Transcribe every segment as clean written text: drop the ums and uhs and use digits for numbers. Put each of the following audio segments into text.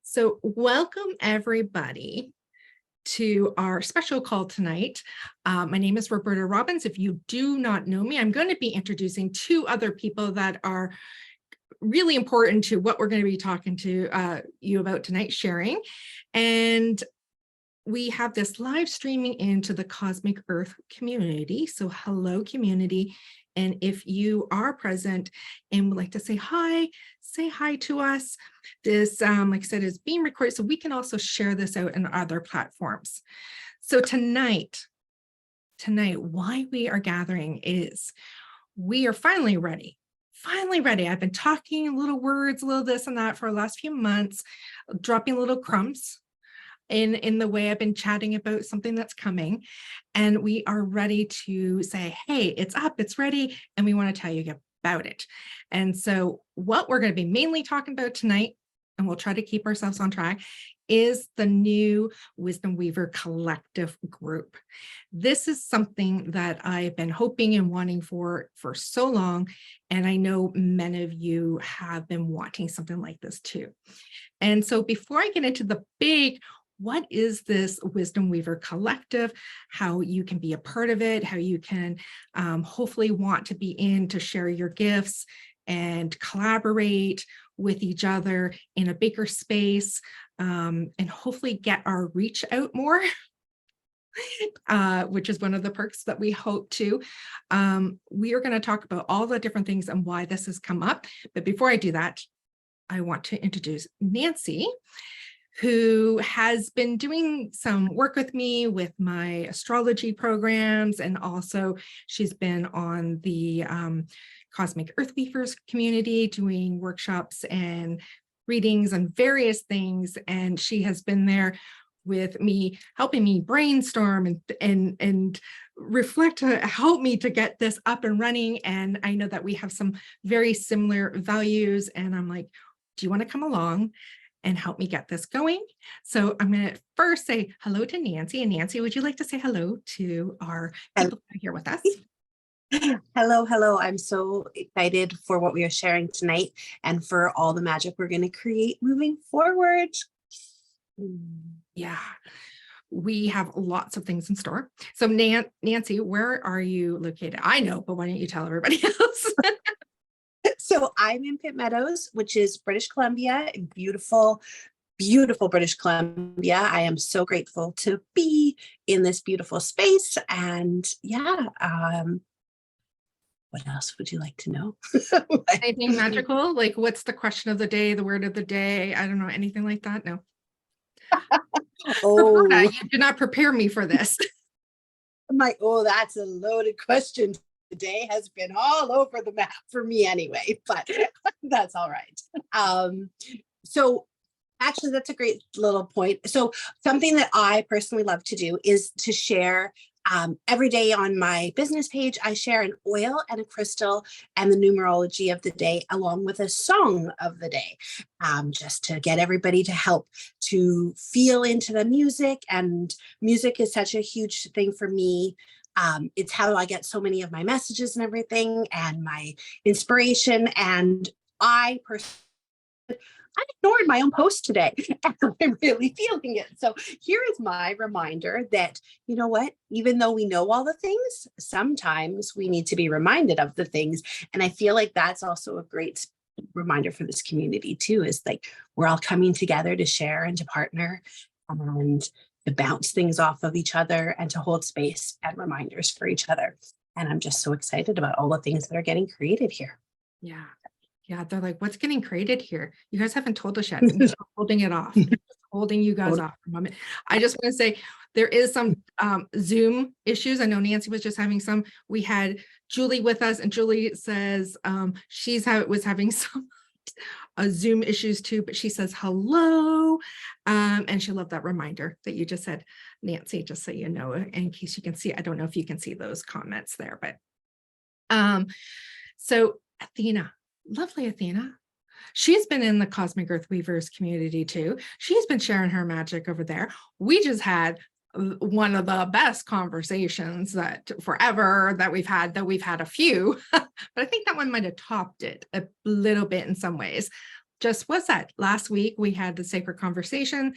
So welcome everybody to our special call tonight. My name is Roberta Robbins. If you do not know me, I'm going to be introducing two other people that are really important to what we're going to be talking to you about tonight, sharing. And we have this live streaming into the Cosmic Earth community. So hello, community. And if you are present and would like to say hi to us. This, like I said, is being recorded, so we can also share this out in other platforms. So tonight, why we are gathering is we are finally ready. I've been talking little words, a little this and that for the last few months, dropping little crumbs in the way I've been chatting about something that's coming. And we are ready to say, hey, it's up, it's ready, and we want to tell you about it. And so what we're going to be mainly talking about tonight, and we'll try to keep ourselves on track, is the new Wisdom Weaver Collective group. This is something that I've been hoping and wanting for so long, and I know many of you have been wanting something like this too. And so before I get into the big, what is this Wisdom Weaver Collective, how you can be a part of it, how you can hopefully want to be in to share your gifts and collaborate with each other in a bigger space, and hopefully get our reach out more, which is one of the perks that we hope to. We are going to talk about all the different things and why this has come up. But before I do that, I want to introduce Nancy, who has been doing some work with me with my astrology programs, and also she's been on the Cosmic Earth Weavers community doing workshops and readings and various things, and she has been there with me, helping me brainstorm and reflect to help me to get this up and running. And I know that we have some very similar values, and I'm like, do you want to come along and help me get this going? So I'm going to first say hello to Nancy. And Nancy, would you like to say hello to our people who are here with us? Hello. I'm so excited for what we are sharing tonight and for all the magic we're going to create moving forward. Yeah, we have lots of things in store. So Nancy, where are you located? I know, but why don't you tell everybody else? So I'm in Pitt Meadows, which is British Columbia, beautiful British Columbia. I am so grateful to be in this beautiful space. And yeah, what else would you like to know? Anything magical? Like, what's the question of the day, the word of the day? I don't know, anything like that? No. Oh, Roberta, you did not prepare me for this. That's a loaded question. The day has been all over the map for me anyway, but that's all right. So actually, that's a great little point. So something that I personally love to do is to share every day on my business page. I share an oil and a crystal and the numerology of the day, along with a song of the day, just to get everybody to help to feel into the music. And music is such a huge thing for me. It's how I get so many of my messages and everything, and my inspiration. And I ignored my own post today. I'm really feeling it. So here is my reminder that, you know what, even though we know all the things, sometimes we need to be reminded of the things. And I feel like that's also a great reminder for this community too, is like, we're all coming together to share and to partner and to bounce things off of each other and to hold space and reminders for each other. And I'm just so excited about all the things that are getting created here. Yeah, they're like, what's getting created here? You guys haven't told us yet. I'm just holding it off. I'm just holding you guys off for a moment. I just want to say there is some Zoom issues. I know Nancy was just having some. We had Julie with us, and Julie says was having some Zoom issues too, but she says hello, and she loved that reminder that you just said, Nancy, just so you know, in case you can see. I don't know if you can see those comments there, but so Athena, lovely Athena, she's been in the Cosmic Earth Weavers community too. She's been sharing her magic over there. We just had one of the best conversations that we've had a few, but I think that one might have topped it a little bit in some ways. just was that last week. We had the sacred conversation.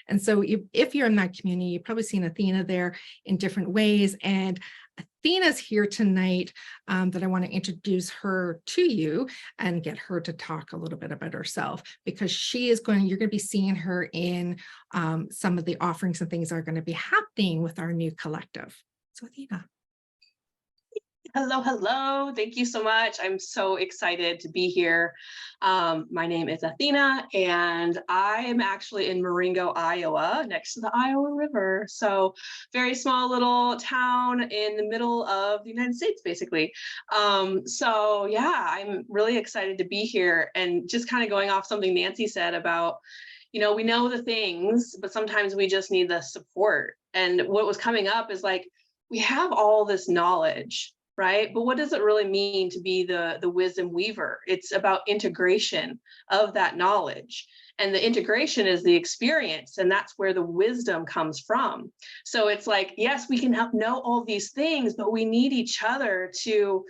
And so if you're in that community, you've probably seen Athena there in different ways. And Athena's here tonight that I want to introduce her to you and get her to talk a little bit about herself, because you're going to be seeing her in some of the offerings and things that are going to be happening with our new collective. So Athena. Hello, hello. Thank you so much. I'm so excited to be here. My name is Athena, and I am actually in Marengo, Iowa, next to the Iowa River. So very small little town in the middle of the United States, basically. So yeah, I'm really excited to be here, and just kind of going off something Nancy said about, we know the things, but sometimes we just need the support. And what was coming up is like, we have all this knowledge, right? But what does it really mean to be the wisdom weaver? It's about integration of that knowledge. And the integration is the experience, and that's where the wisdom comes from. So it's like, yes, we can know all these things, but we need each other to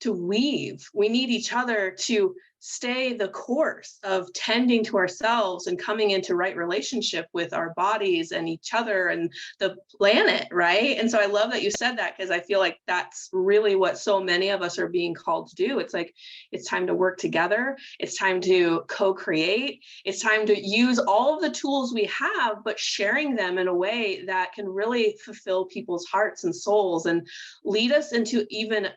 weave. We need each other to stay the course of tending to ourselves and coming into right relationship with our bodies and each other and the planet, right? And so I love that you said that, because I feel like that's really what so many of us are being called to do. It's like, it's time to work together. It's time to co-create. It's time to use all of the tools we have, but sharing them in a way that can really fulfill people's hearts and souls and lead us into even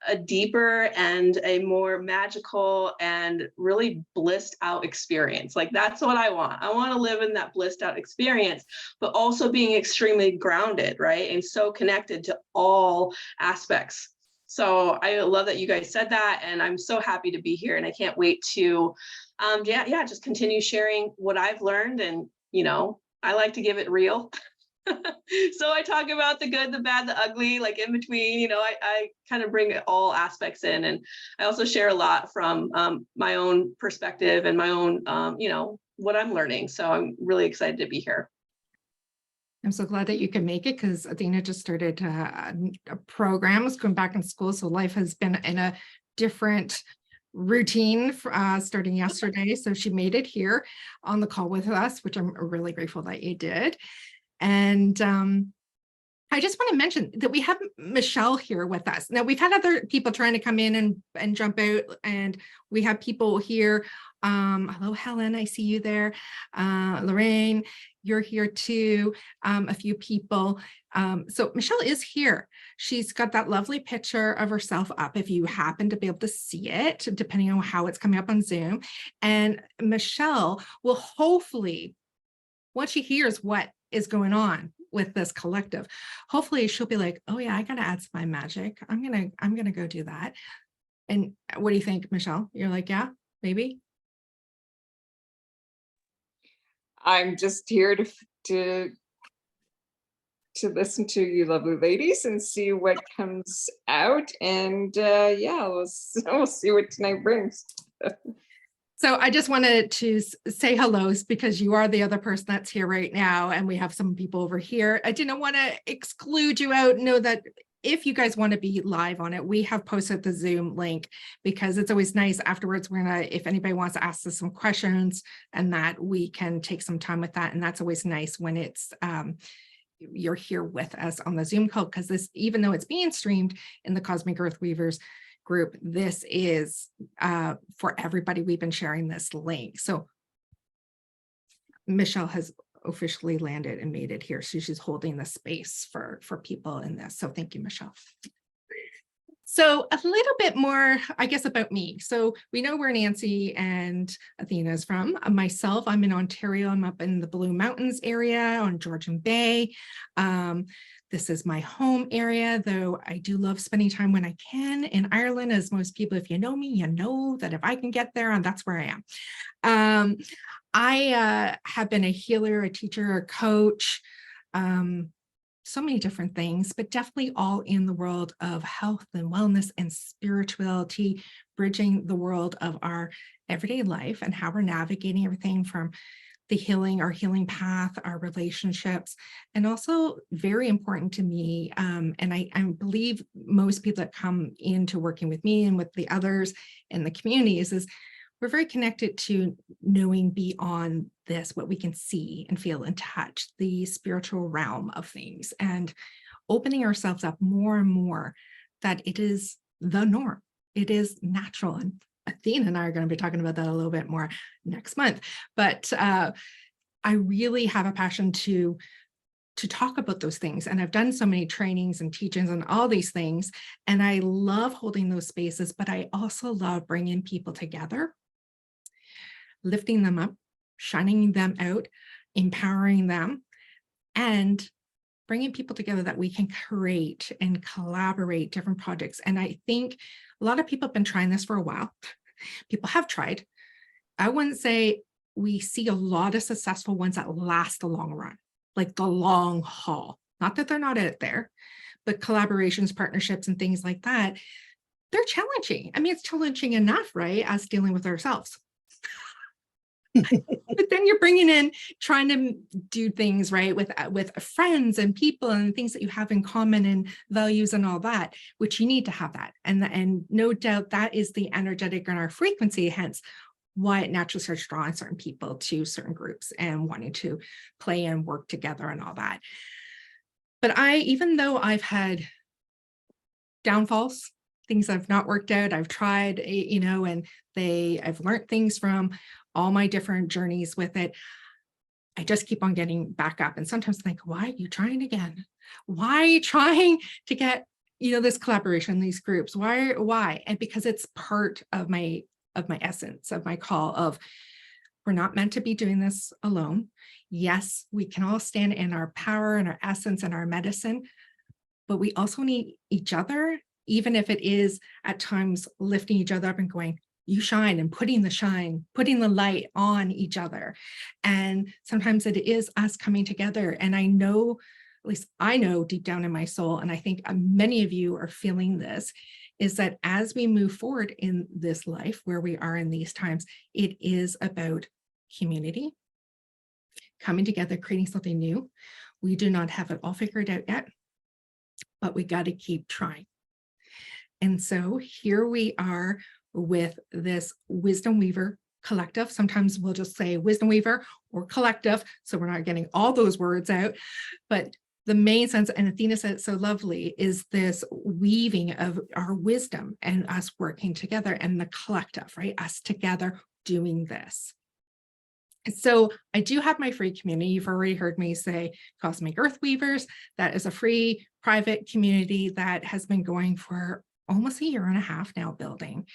a deeper and a more magical and really blissed out experience. Like, that's what I want. I want to live in that blissed out experience, but also being extremely grounded, right? And so connected to all aspects. So I love that you guys said that, and I'm so happy to be here, and I can't wait to just continue sharing what I've learned. And I like to give it real. So I talk about the good, the bad, the ugly, like in between. I kind of bring all aspects in, and I also share a lot from my own perspective and my own what I'm learning. So I'm really excited to be here. I'm so glad that you can make it, because Athena just started a program, was going back in school. So life has been in a different routine starting yesterday. So she made it here on the call with us, which I'm really grateful that you did. And I just want to mention that we have Michelle here with us. Now, we've had other people trying to come in and jump out, and we have people here. Hello, Helen, I see you there. Lorraine, you're here too. A few people. So Michelle is here. She's got that lovely picture of herself up, if you happen to be able to see it, depending on how it's coming up on Zoom. And Michelle will hopefully, once she hears what is going on with this collective, hopefully she'll be like, oh yeah, I gotta add some my magic. I'm gonna go do that. And what do you think, Michelle? You're like, yeah, maybe. I'm just here to listen to you lovely ladies and see what comes out. And we'll see what tonight brings. So I just wanted to say hello, because you are the other person that's here right now, and we have some people over here. I didn't want to exclude you out. Know that if you guys want to be live on it, we have posted the Zoom link, because it's always nice afterwards. If anybody wants to ask us some questions, and that we can take some time with that. And that's always nice when it's you're here with us on the Zoom call, because this, even though it's being streamed in the Cosmic Earth Weavers group, this is for everybody. We've been sharing this link. So Michelle has officially landed and made it here. So she's holding the space for people in this. So thank you, Michelle. So a little bit more, I guess, about me. So we know where Nancy and Athena is from. Myself, I'm in Ontario. I'm up in the Blue Mountains area on Georgian Bay. This is my home area, though I do love spending time when I can in Ireland. As most people, if you know me, you know that if I can get there, and that's where I am. I have been a healer, a teacher, a coach, so many different things, but definitely all in the world of health and wellness and spirituality, bridging the world of our everyday life and how we're navigating everything from the healing, our healing path, our relationships, and also very important to me. And I believe most people that come into working with me and with the others in the communities is we're very connected to knowing beyond this, what we can see and feel and touch, the spiritual realm of things, and opening ourselves up more and more that it is the norm. It is natural. And Athena and I are going to be talking about that a little bit more next month. But I really have a passion to talk about those things. And I've done so many trainings and teachings on all these things. And I love holding those spaces, but I also love bringing people together, lifting them up, shining them out, empowering them, and bringing people together that we can create and collaborate different projects. And I think a lot of people have been trying this for a while. People have tried. I wouldn't say we see a lot of successful ones that last the long run, like the long haul. Not that they're not out there, but collaborations, partnerships, and things like that, they're challenging. I mean, it's challenging enough, right? As dealing with ourselves. But then you're bringing in, trying to do things right with friends and people and things that you have in common and values and all that, which you need to have that. And no doubt that is the energetic and our frequency, hence why it naturally starts drawing certain people to certain groups and wanting to play and work together and all that. But even though I've had downfalls, things that have not worked out, I've tried, and I've learned things from all my different journeys with it. I just keep on getting back up. And sometimes I think, why are you trying again? Why are you trying to get, this collaboration, these groups? Why? And because it's part of my essence, of my call of, we're not meant to be doing this alone. Yes, we can all stand in our power and our essence and our medicine, but we also need each other, even if it is at times lifting each other up and going, you shine, and putting the light on each other. And sometimes it is us coming together. And I know, at least I know deep down in my soul, and I think many of you are feeling this, is that as we move forward in this life where we are in these times, it is about community, coming together, creating something new. We do not have it all figured out yet, but we got to keep trying. And so here we are with this Wisdom Weaver Collective. Sometimes we'll just say Wisdom Weaver or Collective, so we're not getting all those words out. But the main sense, and Athena said it so lovely, is this weaving of our wisdom and us working together, and the collective, right? Us together doing this. So I do have my free community. You've already heard me say Cosmic Earth Weavers. That is a free private community that has been going for almost a year and a half now, building.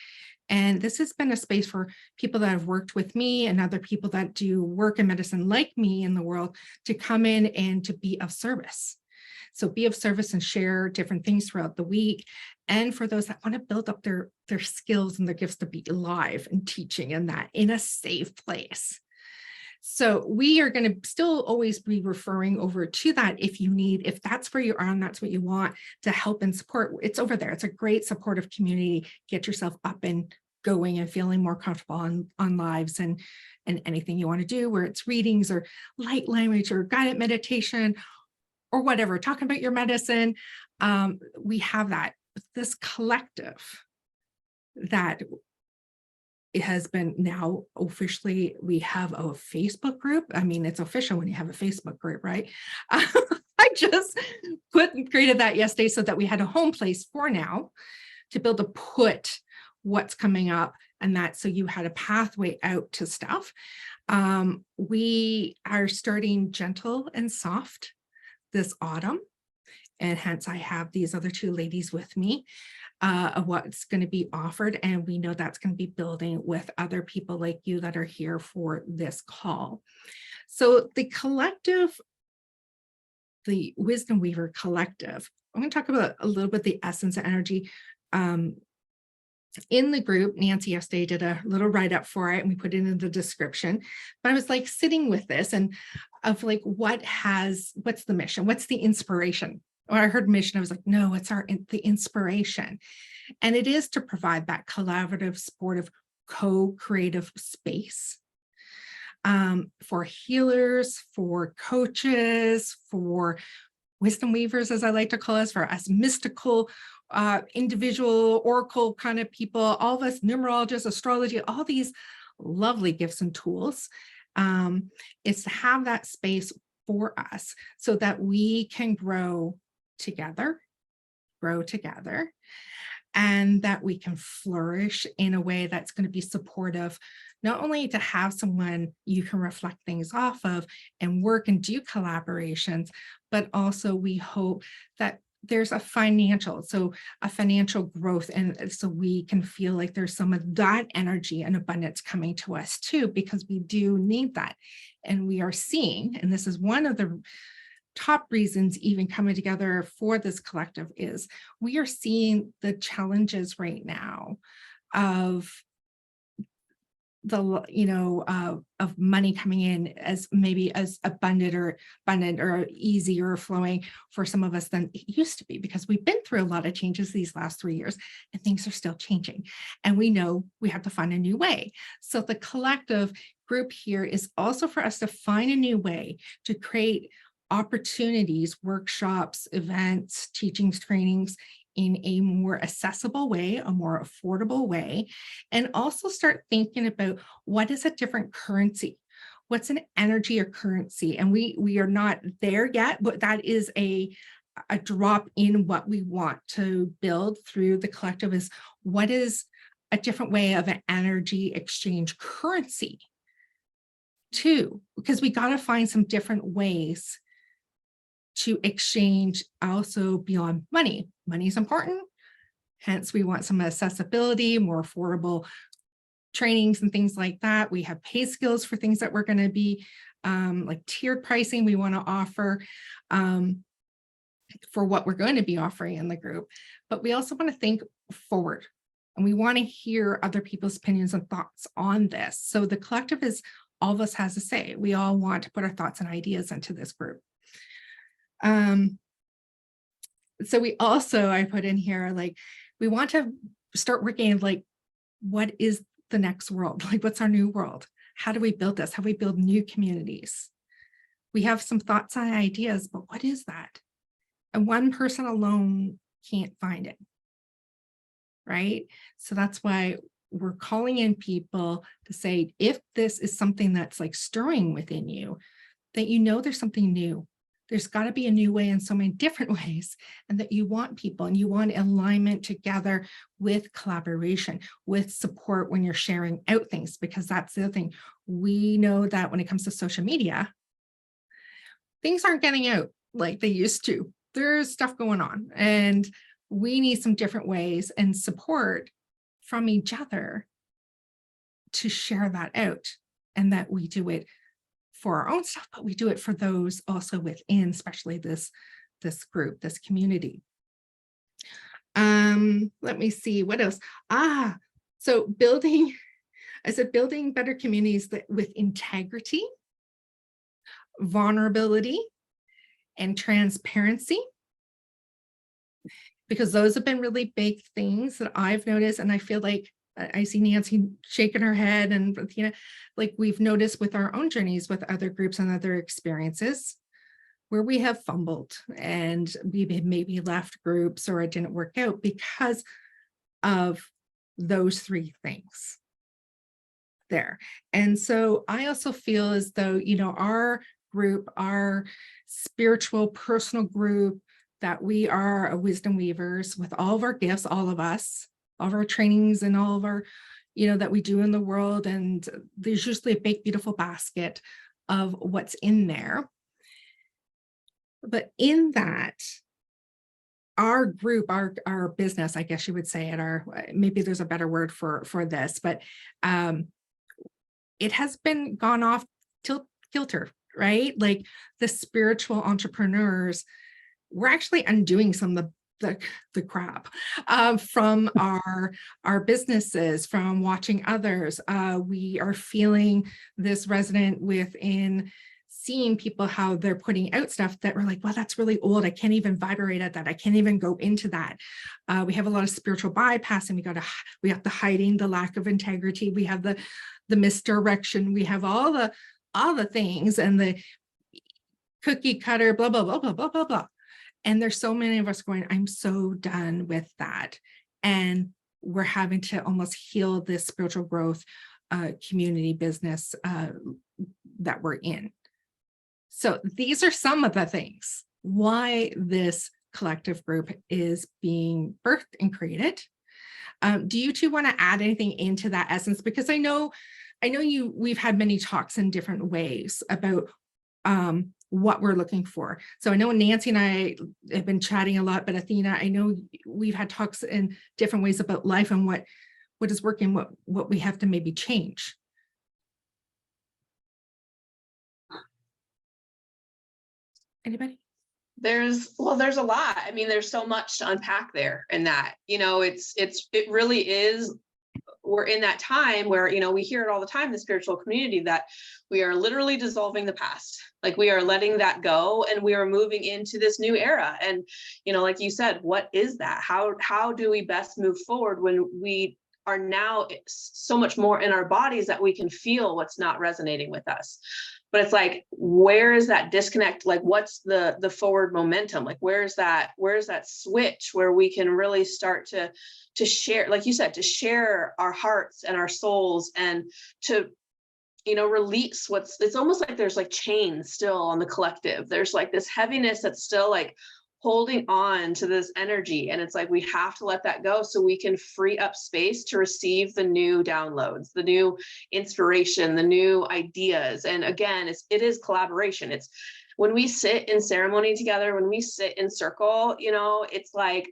And this has been a space for people that have worked with me and other people that do work in medicine like me in the world to come in and to be of service. So be of service and share different things throughout the week. And for those that want to build up their skills and their gifts to be live and teaching in that in a safe place. So we are going to still always be referring over to that if that's where you are and that's what you want to help and support. It's over there. It's a great supportive community. Get yourself up and going and feeling more comfortable on lives and anything you want to do, where it's readings or light language or guided meditation or whatever, talking about your medicine. We have that. This collective that it has been now officially, we have a Facebook group. I mean, it's official when you have a Facebook group, right? I just created that yesterday so that we had a home place for now to be able to put what's coming up, and that so you had a pathway out to stuff. We are starting gentle and soft this autumn, and hence I have these other two ladies with me. Of what's going to be offered. And we know that's going to be building with other people like you that are here for this call. So the collective, the Wisdom Weaver Collective, I'm going to talk about a little bit the essence of energy. In the group, Nancy yesterday did a little write-up for it and we put it in the description. But I was like sitting with this and of like, what's the mission? What's the inspiration? When I heard mission, I was like, no, it's the inspiration. And it is to provide that collaborative, supportive, co-creative space for healers, for coaches, for wisdom weavers, as I like to call us, for us mystical, individual, oracle kind of people, all of us numerologists, astrology, all these lovely gifts and tools, is to have that space for us so that we can grow together, and that we can flourish in a way that's going to be supportive, not only to have someone you can reflect things off of and work and do collaborations, but also we hope that there's a financial growth, and so we can feel like there's some of that energy and abundance coming to us too, because we do need that. And we are seeing, and this is one of the top reasons even coming together for this collective, is we are seeing the challenges right now of of money coming in as maybe as abundant or easy or flowing for some of us than it used to be, because we've been through a lot of changes these last 3 years and things are still changing, and we know we have to find a new way. So the collective group here is also for us to find a new way to create opportunities, workshops, events, teachings, trainings in a more accessible way, a more affordable way, and also start thinking about what is a different currency, what's an energy or currency. And we are not there yet, but that is a drop in what we want to build through the collective, is what is a different way of an energy exchange currency too, because we got to find some different ways to exchange also beyond money. Money is important. Hence, we want some accessibility, more affordable trainings and things like that. We have pay skills for things that we're going to be like tiered pricing we want to offer for what we're going to be offering in the group. But we also want to think forward, and we want to hear other people's opinions and thoughts on this. So the collective is, all of us has a say. We all want to put our thoughts and ideas into this group. So we also, I put in here, like, we want to start working like, what is the next world? Like, what's our new world? How do we build this? How do we build new communities? We have some thoughts and ideas, but what is that? And one person alone can't find it, right? So that's why we're calling in people to say, if this is something that's like stirring within you, that you know there's something new. There's got to be a new way in so many different ways, and that you want people and you want alignment together with collaboration, with support when you're sharing out things, because that's the other thing. We know that when it comes to social media, things aren't getting out like they used to. There's stuff going on, and we need some different ways and support from each other to share that out, and that we do it for our own stuff, but we do it for those also within, especially this group, this community. Let me see what else. So building better communities that with integrity, vulnerability, and transparency, because those have been really big things that I've noticed. And I feel like I see Nancy shaking her head, and like we've noticed with our own journeys with other groups and other experiences where we have fumbled and we maybe left groups or it didn't work out because of those three things there. And so I also feel as though, our group, our spiritual personal group, that we are a wisdom weavers with all of our gifts, all of us, all of our trainings and all of our, that we do in the world. And there's usually a big, beautiful basket of what's in there. But in that, our group, our business, I guess you would say maybe there's a better word for this, but it has been gone off kilter, right? Like the spiritual entrepreneurs, we're actually undoing some of the crap from our businesses, from watching others. We are feeling this resonant within seeing people, how they're putting out stuff that we're like, well, that's really old. I can't even vibrate at that. I can't even go into that. We have a lot of spiritual bypassing. We have the hiding, the lack of integrity. We have the misdirection. We have all the things and the cookie cutter, blah, blah, blah, blah, blah, blah, blah. And there's so many of us going, I'm so done with that. And we're having to almost heal this spiritual growth community business that we're in. So these are some of the things why this collective group is being birthed and created. Do you two want to add anything into that essence? Because I know we've had many talks in different ways about what we're looking for. So I know Nancy and I have been chatting a lot, but Athena, I know we've had talks in different ways about life and what is working, what we have to maybe change. Anybody? There's a lot. I mean, there's so much to unpack there in that, it really is. We're in that time where, we hear it all the time in the spiritual community that we are literally dissolving the past. Like we are letting that go and we are moving into this new era. And, like you said, what is that? How do we best move forward when we are now so much more in our bodies that we can feel what's not resonating with us? But it's like, where is that disconnect? Like, what's the forward momentum? Like, where's that switch where we can really start to share, like you said, to share our hearts and our souls and to, release it's almost like there's like chains still on the collective. There's like this heaviness that's still like holding on to this energy. And it's like, we have to let that go so we can free up space to receive the new downloads, the new inspiration, the new ideas. And again, it is collaboration. It's when we sit in ceremony together, when we sit in circle, it's like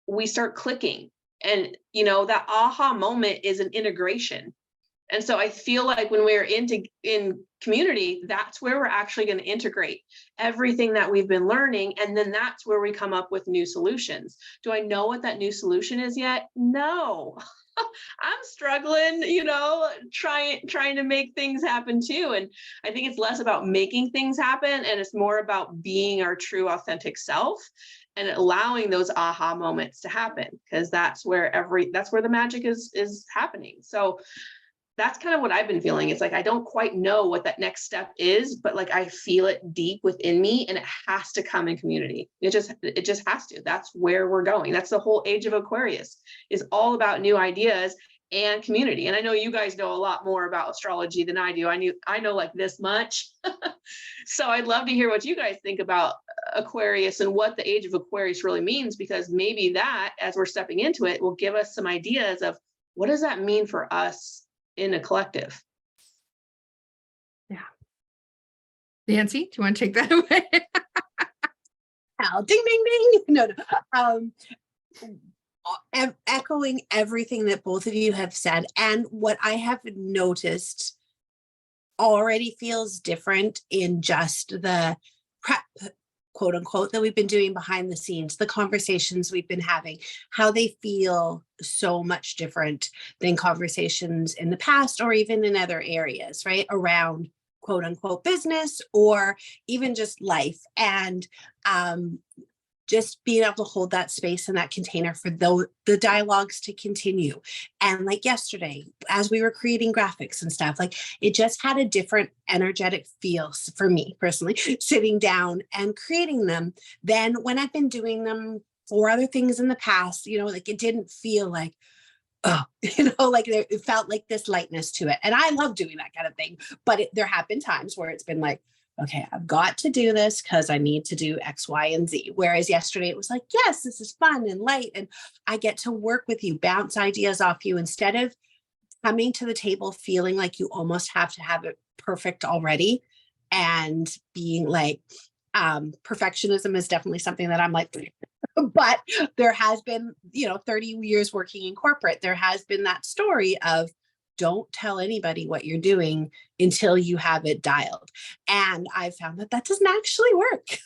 we start clicking and, that aha moment is an integration. And so I feel like when we're in community, that's where we're actually going to integrate everything that we've been learning. And then that's where we come up with new solutions. Do I know what that new solution is yet? No. I'm struggling, trying to make things happen too. And I think it's less about making things happen and it's more about being our true authentic self and allowing those aha moments to happen, because that's where the magic is happening. So that's kind of what I've been feeling. It's like, I don't quite know what that next step is, but like, I feel it deep within me and it has to come in community. It just has to. That's where we're going. That's the whole age of Aquarius, is all about new ideas and community. And I know you guys know a lot more about astrology than I do. I know like this much. So I'd love to hear what you guys think about Aquarius and what the age of Aquarius really means, because maybe that, as we're stepping into it, will give us some ideas of what does that mean for us in a collective. Yeah. Nancy, do you want to take that away? Ding, ding, ding. No. Echoing everything that both of you have said, and what I have noticed already feels different in just the prep, quote unquote, that we've been doing behind the scenes, the conversations we've been having, how they feel so much different than conversations in the past or even in other areas, right? Around quote unquote business or even just life. And just being able to hold that space and that container for the dialogues to continue. And like yesterday, as we were creating graphics and stuff, like it just had a different energetic feel for me personally, sitting down and creating them than when I've been doing them for other things in the past, like it didn't feel like, oh, like it felt like this lightness to it. And I love doing that kind of thing. But there have been times where it's been like, okay, I've got to do this because I need to do X, Y, and Z. Whereas yesterday it was like, yes, this is fun and light. And I get to work with you, bounce ideas off you instead of coming to the table feeling like you almost have to have it perfect already. And being like, perfectionism is definitely something that I'm like, but there has been, 30 years working in corporate. There has been that story of don't tell anybody what you're doing until you have it dialed. And I found that doesn't actually work.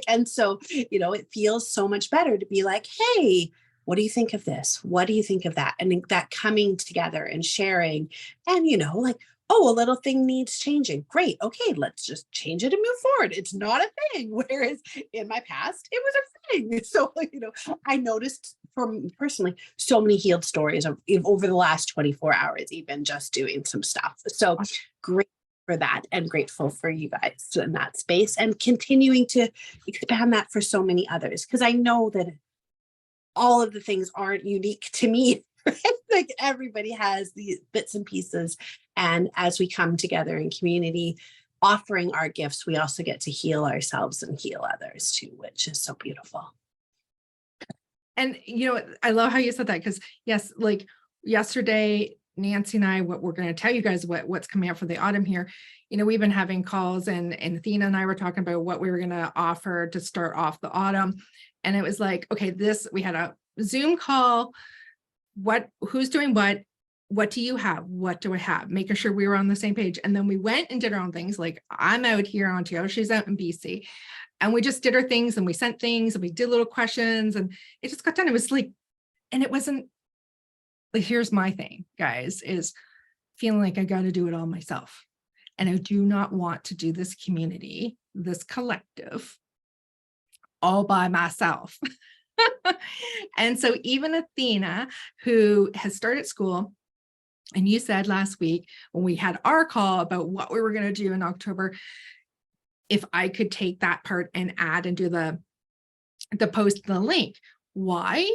And so, it feels so much better to be like, hey, what do you think of this? What do you think of that? And that coming together and sharing and, oh, a little thing needs changing. Great. Okay, let's just change it and move forward. It's not a thing. Whereas in my past, it was a thing. So, I noticed for me personally, so many healed stories over the last 24 hours, even just doing some stuff. So great for that and grateful for you guys in that space and continuing to expand that for so many others. Because I know that all of the things aren't unique to me. Like everybody has these bits and pieces. And as we come together in community, offering our gifts, we also get to heal ourselves and heal others too, which is so beautiful. And I love how you said that, because yes, like yesterday, Nancy and I, what we're going to tell you guys what's coming out for the autumn here. We've been having calls, and Athena and I were talking about what we were going to offer to start off the autumn. And it was like, okay, we had a Zoom call. Who's doing what do you have? What do I have? Making sure we were on the same page. And then we went and did our own things. Like I'm out here in Ontario, she's out in BC. And we just did our things, and we sent things, and we did little questions, and it just got done. It was like, and it wasn't like, here's my thing, guys, is feeling like I got to do it all myself. And I do not want to do this community, this collective, all by myself. And so even Athena, who has started school, and you said last week when we had our call about what we were going to do in October, if I could take that part and add and do the post, the link. Why?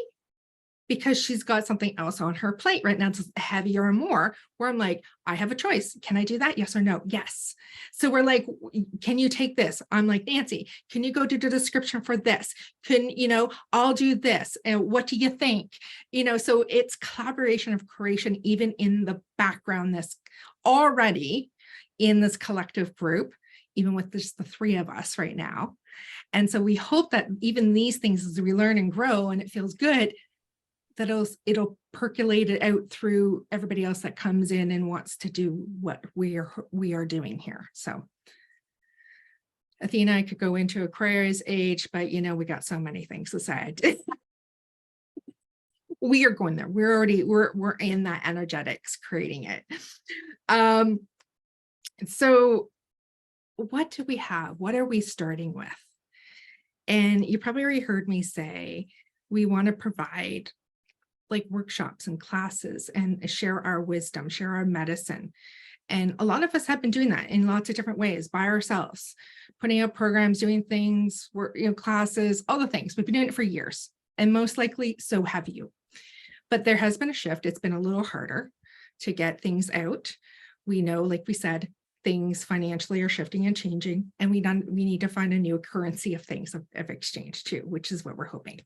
Because she's got something else on her plate right now. It's heavier and more, where I'm like, I have a choice. Can I do that? Yes or no? Yes. So we're like, can you take this? I'm like, Nancy, can you go do the description for this? I'll do this. And what do you think? So it's collaboration of creation, even in the background, this already in this collective group, even with just the three of us right now. And so we hope that even these things, as we learn and grow and it feels good, that it'll percolate it out through everybody else that comes in and wants to do what we are doing here. So Athena, I could go into Aquarius age, but we got so many things to say. We are going there. We're in that energetics, creating it. So what do we have? What are we starting with? And you probably already heard me say, we want to provide like workshops and classes and share our wisdom, share our medicine. And a lot of us have been doing that in lots of different ways by ourselves, putting out programs, doing things, classes, all the things. We've been doing it for years, and most likely so have you. But there has been a shift. It's been a little harder to get things out. We know, like we said, things financially are shifting and changing, and we need to find a new currency of things of exchange too, which is what we're hoping.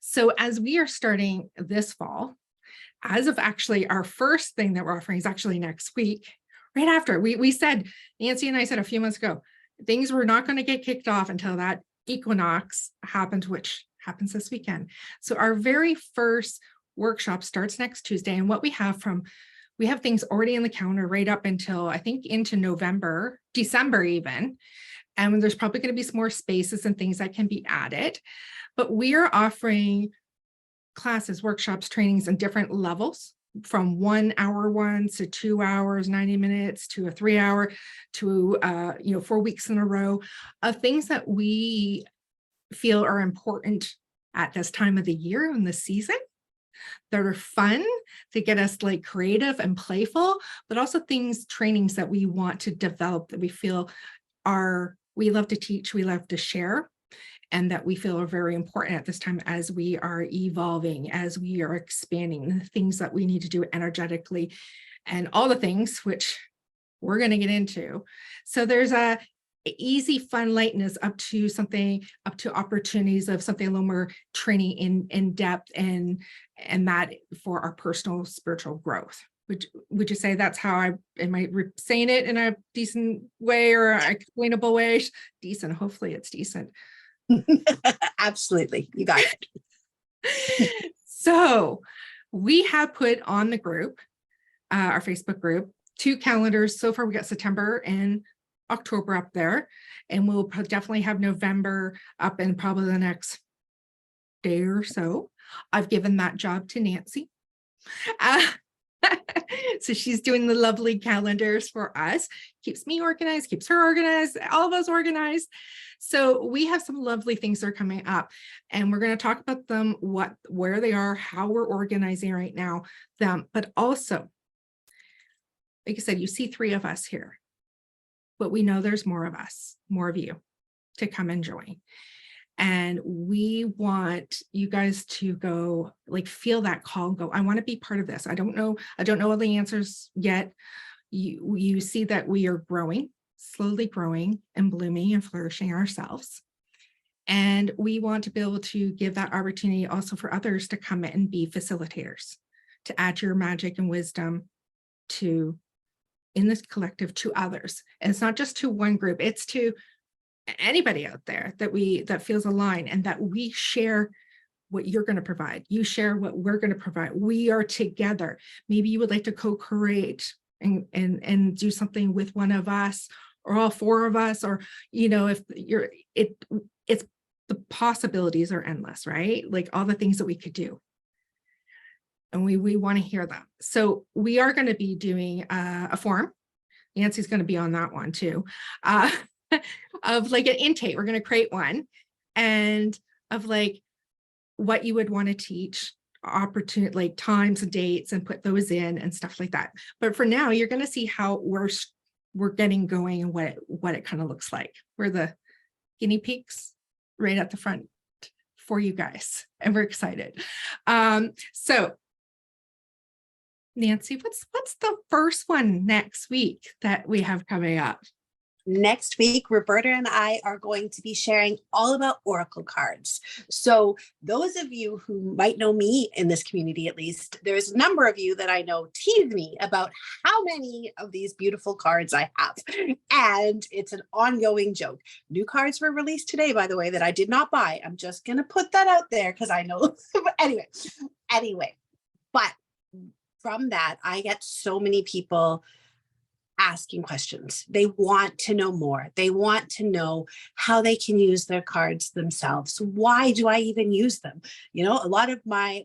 So as we are starting this fall, as of actually our first thing that we're offering is actually next week, right after we said, Nancy and I said a few months ago, things were not going to get kicked off until that equinox happened, which happens this weekend. So our very first workshop starts next Tuesday. And what we have things already in the calendar right up until I think into November, December even. And there's probably going to be some more spaces and things that can be added. But we are offering classes, workshops, trainings in different levels, from 1 hour ones to 2 hours, 90 minutes to a 3 hour to 4 weeks in a row of things that we feel are important at this time of the year and the season, that are fun to get us like creative and playful, but also trainings that we want to develop, that we feel we love to teach, we love to share, and that we feel are very important at this time as we are evolving, as we are expanding, the things that we need to do energetically and all the things which we're going to get into. So there's a easy, fun lightness up to opportunities of something a little more training in depth and that for our personal spiritual growth. Would you say that's how am I saying it in a decent way or explainable way? Decent. Hopefully it's decent. Absolutely. You got it. So we have put on the group, our Facebook group, 2 calendars. So far we got September and October up there, and we'll definitely have November up in probably the next day or so. I've given that job to Nancy. So she's doing the lovely calendars for us, keeps me organized, keeps her organized, all of us organized. So we have some lovely things that are coming up, and we're going to talk about them, where they are, how we're organizing right now, but also, like I said, you see 3 of us here, but we know there's more of us, more of you to come and join. And we want you guys to go, like, feel that call and go, I want to be part of this. I don't know all the answers yet. You see that we are growing, slowly growing and blooming and flourishing ourselves. And we want to be able to give that opportunity also for others to come and be facilitators, to add your magic and wisdom to, in this collective, to others. And it's not just to one group, it's to anybody out there that feels aligned, and that we share what you're going to provide. You share what we're going to provide. We are together. Maybe you would like to co-create and do something with one of us, or all four of us, or, if it's the possibilities are endless, right? Like all the things that we could do. And we want to hear them. So we are going to be doing a forum. Nancy's going to be on that one too. Of like an intake. We're going to create one, and of like what you would want to teach, opportunity, like times and dates, and put those in and stuff like that. But for now, you're going to see how we're getting going and what it kind of looks like. We're the guinea pigs right at the front for you guys, and we're excited. So Nancy, what's the first one next week that we have coming up? Next week, Roberta and I are going to be sharing all about oracle cards. So those of you who might know me in this community, at least, there's a number of you that I know tease me about how many of these beautiful cards I have. And it's an ongoing joke. New cards were released today, by the way, that I did not buy. I'm just going to put that out there because I know. Anyway, but from that, I get so many people asking questions. They want to know more. They want to know how they can use their cards themselves. Why do I even use them? A lot of my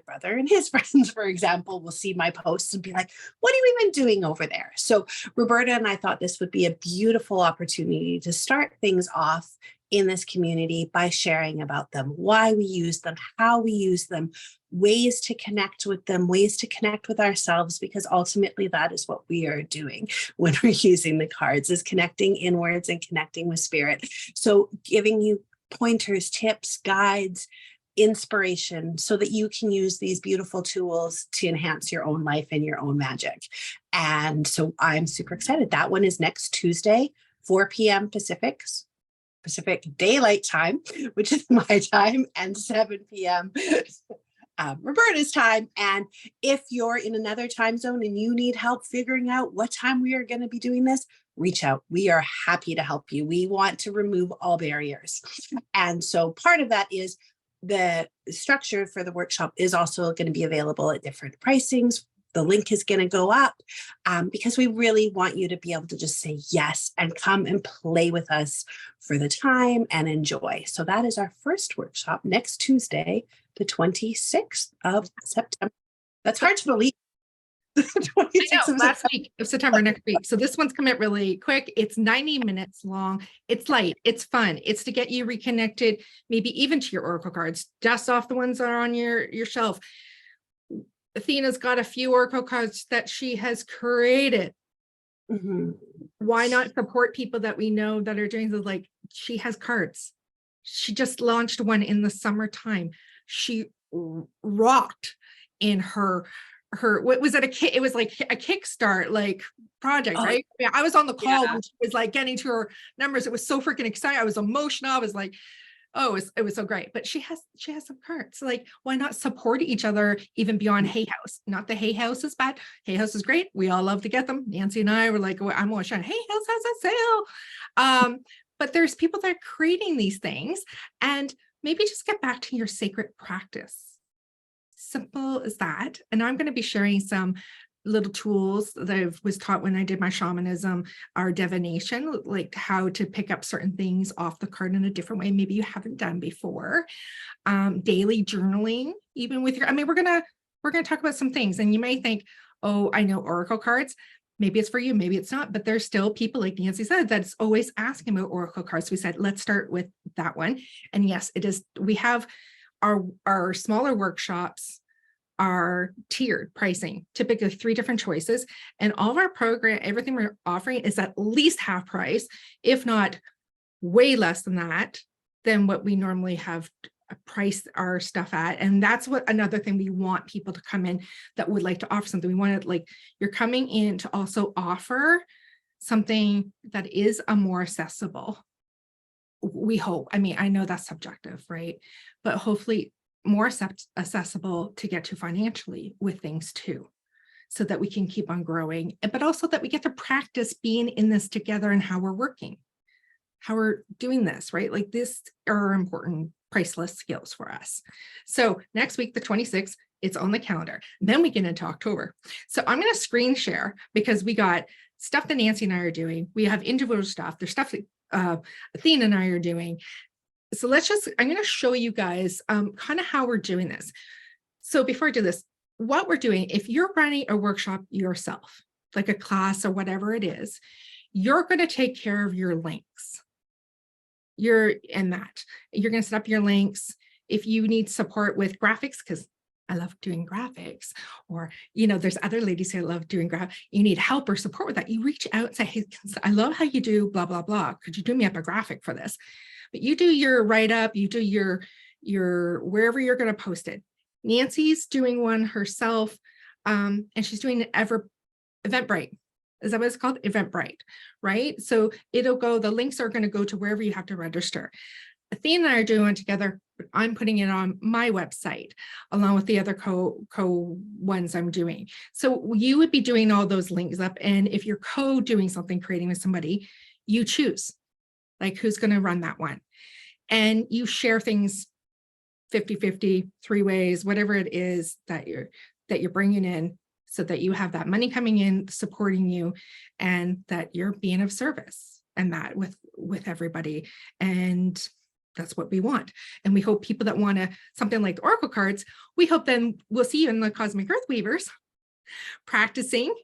brother and his friends, for example, will see my posts and be like, what are you even doing over there? So Roberta and I thought this would be a beautiful opportunity to start things off in this community by sharing about them, why we use them, how we use them, ways to connect with them, ways to connect with ourselves, because ultimately that is what we are doing when we're using the cards, is connecting inwards and connecting with spirit. So giving you pointers, tips, guides, inspiration, so that you can use these beautiful tools to enhance your own life and your own magic. And so I'm super excited. That one is next Tuesday, 4 p.m. Pacific Daylight Time, which is my time, and 7 p.m. Roberta's time. And if you're in another time zone and you need help figuring out what time we are going to be doing this, reach out. We are happy to help you. We want to remove all barriers. And so part of that is the structure for the workshop is also going to be available at different pricings. The link is going to go up because we really want you to be able to just say yes and come and play with us for the time and enjoy. So that is our first workshop next Tuesday, the 26th of September. That's hard to believe. I know, last week of September, next week. So this one's coming up really quick. It's 90 minutes long. It's light. It's fun. It's to get you reconnected, maybe even to your oracle cards. Dust off the ones that are on your shelf. Athena's got a few oracle cards that she has created. Mm-hmm. Why not support people that we know that are doing this? Like, she has cards. She just launched one in the summertime. She rocked in her what was it? It was like a Kickstart like project, right? I was on the call when she was like getting to her numbers. It was so freaking exciting. I was emotional. I was like, oh, it was so great. But she has some cards. Like, why not support each other even beyond Hay House? Not the Hay House is bad. Hay House is great. We all love to get them. Nancy and I were like, well, I'm always trying. Hay House has a sale. But there's people that are creating these things, and maybe just get back to your sacred practice. Simple as that. And I'm going to be sharing some little tools that I was taught when I did my shamanism, our divination, like how to pick up certain things off the card in a different way, maybe you haven't done before. Daily journaling, even with your, we're gonna talk about some things, and you may think, oh, I know oracle cards. Maybe it's for you, maybe it's not, but there's still people, like Nancy said, that's always asking about oracle cards. We said, let's start with that one. And yes, it is. We have our smaller workshops are tiered pricing, typically 3 different choices. And all of our program, everything we're offering is at least half price, if not way less than that, than what we normally have priced our stuff at. And that's what another thing we want people to come in that would like to offer something. We want to, like, you're coming in to also offer something that is a more accessible. We hope. I mean, I know that's subjective, right? But hopefully more accessible to get to financially with things too, so that we can keep on growing, but also that we get to practice being in this together and how we're working, how we're doing this, right? Like, this are important priceless skills for us. So next week, the 26th, it's on the calendar. Then we get into October. So I'm going to screen share because we got stuff that Nancy and I are doing. We have individual stuff. There's stuff that Athena and I are doing. So I'm going to show you guys kind of how we're doing this. So before I do this, what we're doing, if you're running a workshop yourself, like a class or whatever it is, you're going to take care of your links. You're going to set up your links. If you need support with graphics, because I love doing graphics, or, there's other ladies who love doing graphics, you need help or support with that, you reach out and say, hey, I love how you do blah, blah, blah. Could you do me up a graphic for this? But you do your write-up, you do your wherever you're going to post it. Nancy's doing one herself, and she's doing an Eventbrite. Is that what it's called? Eventbrite, right? So the links are going to go to wherever you have to register. Athena and I are doing one together, but I'm putting it on my website along with the other co ones I'm doing. So you would be doing all those links up. And if you're doing something, creating with somebody, you choose like who's going to run that one. And you share things 50-50, 3 ways, whatever it is that you're bringing in, so that you have that money coming in, supporting you, and that you're being of service, and that with everybody. And that's what we want. And we hope people that want something like the Oracle cards, we hope then we'll see you in the Cosmic Earth Weavers, practicing,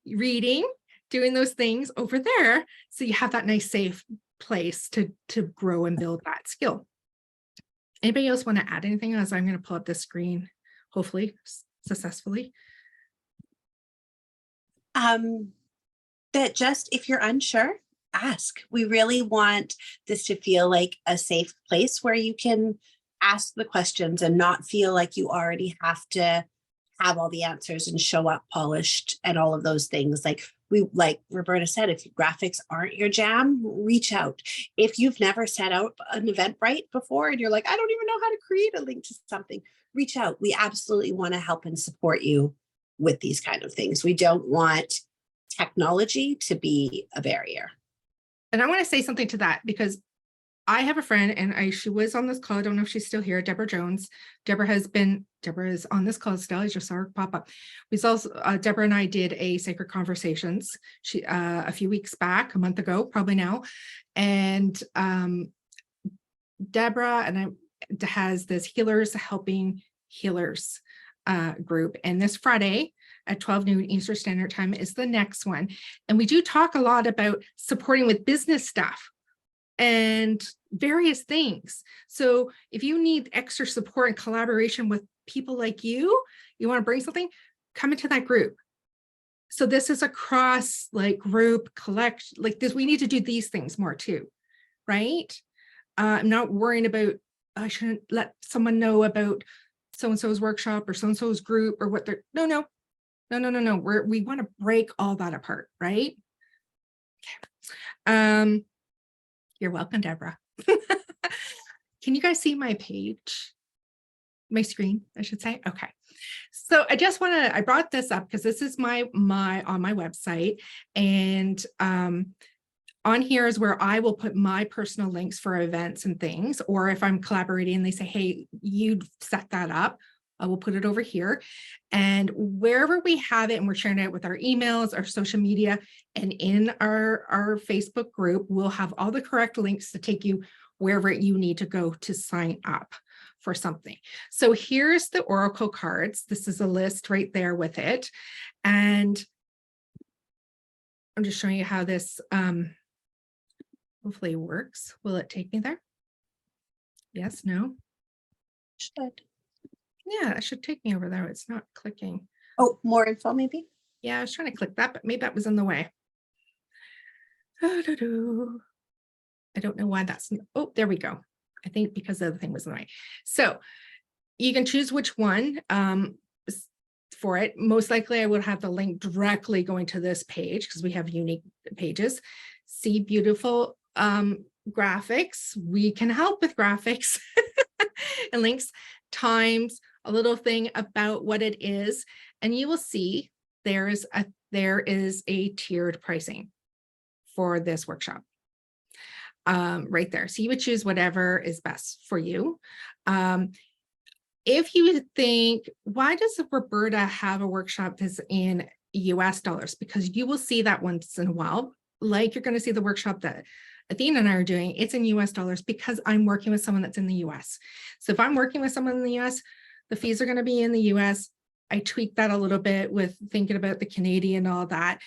reading, doing those things over there. So you have that nice, safe place to grow and build that skill. Anybody else want to add anything as I'm going to pull up this screen, hopefully successfully? That just, if you're unsure, ask. We really want this to feel like a safe place where you can ask the questions and not feel like you already have to have all the answers and show up polished and all of those things. Like Roberta said, if graphics aren't your jam, reach out. If you've never set out an Eventbrite before and you're like, I don't even know how to create a link to something, reach out. We absolutely want to help and support you with these kind of things. We don't want technology to be a barrier. And I want to say something to that, because I have a friend, and she was on this call. I don't know if she's still here, Deborah Jones. Deborah is on this call still. I just saw her pop up. Deborah and I did a Sacred Conversations a few weeks back, a month ago, probably now. And Deborah has this Healers Helping Healers group. And this Friday at 12 noon Eastern Standard Time is the next one. And we do talk a lot about supporting with business stuff and various things. So if you need extra support and collaboration with people like you want to bring something, come into that group. So this is a cross group collect like this. We need to do these things more too, right? I'm not worrying about, I shouldn't let someone know about so-and-so's workshop or so-and-so's group or what they're, no. We want to break all that apart, right? Okay. You're welcome, Deborah. Can you guys see my page? My screen, I should say. Okay. So I brought this up because this is my on my website, and on here is where I will put my personal links for events and things, or if I'm collaborating and they say, hey, you'd set that up, I will put it over here. And wherever we have it, and we're sharing it with our emails, our social media, and in our Facebook group, we'll have all the correct links to take you wherever you need to go to sign up for something. So here's the Oracle cards. This is a list right there with it. And I'm just showing you how this hopefully works. Will it take me there? Yes, no? Should. Yeah, it should take me over there. It's not clicking. Oh, more info maybe? Yeah, I was trying to click that, but maybe that was in the way. I don't know why that's, oh, there we go. I think because the other thing was in the way. So you can choose which one for it. Most likely I would have the link directly going to this page because we have unique pages. See beautiful graphics. We can help with graphics and links, times, a little thing about what it is. And you will see there is a tiered pricing for this workshop right there. So you would choose whatever is best for you. If you think, why does Roberta have a workshop that's in US dollars? Because you will see that once in a while, like you're going to see the workshop that Athena and I are doing, it's in US dollars because I'm working with someone that's in the US. So if I'm working with someone in the US, the fees are going to be in the US. I tweak that a little bit with thinking about the Canadian and all that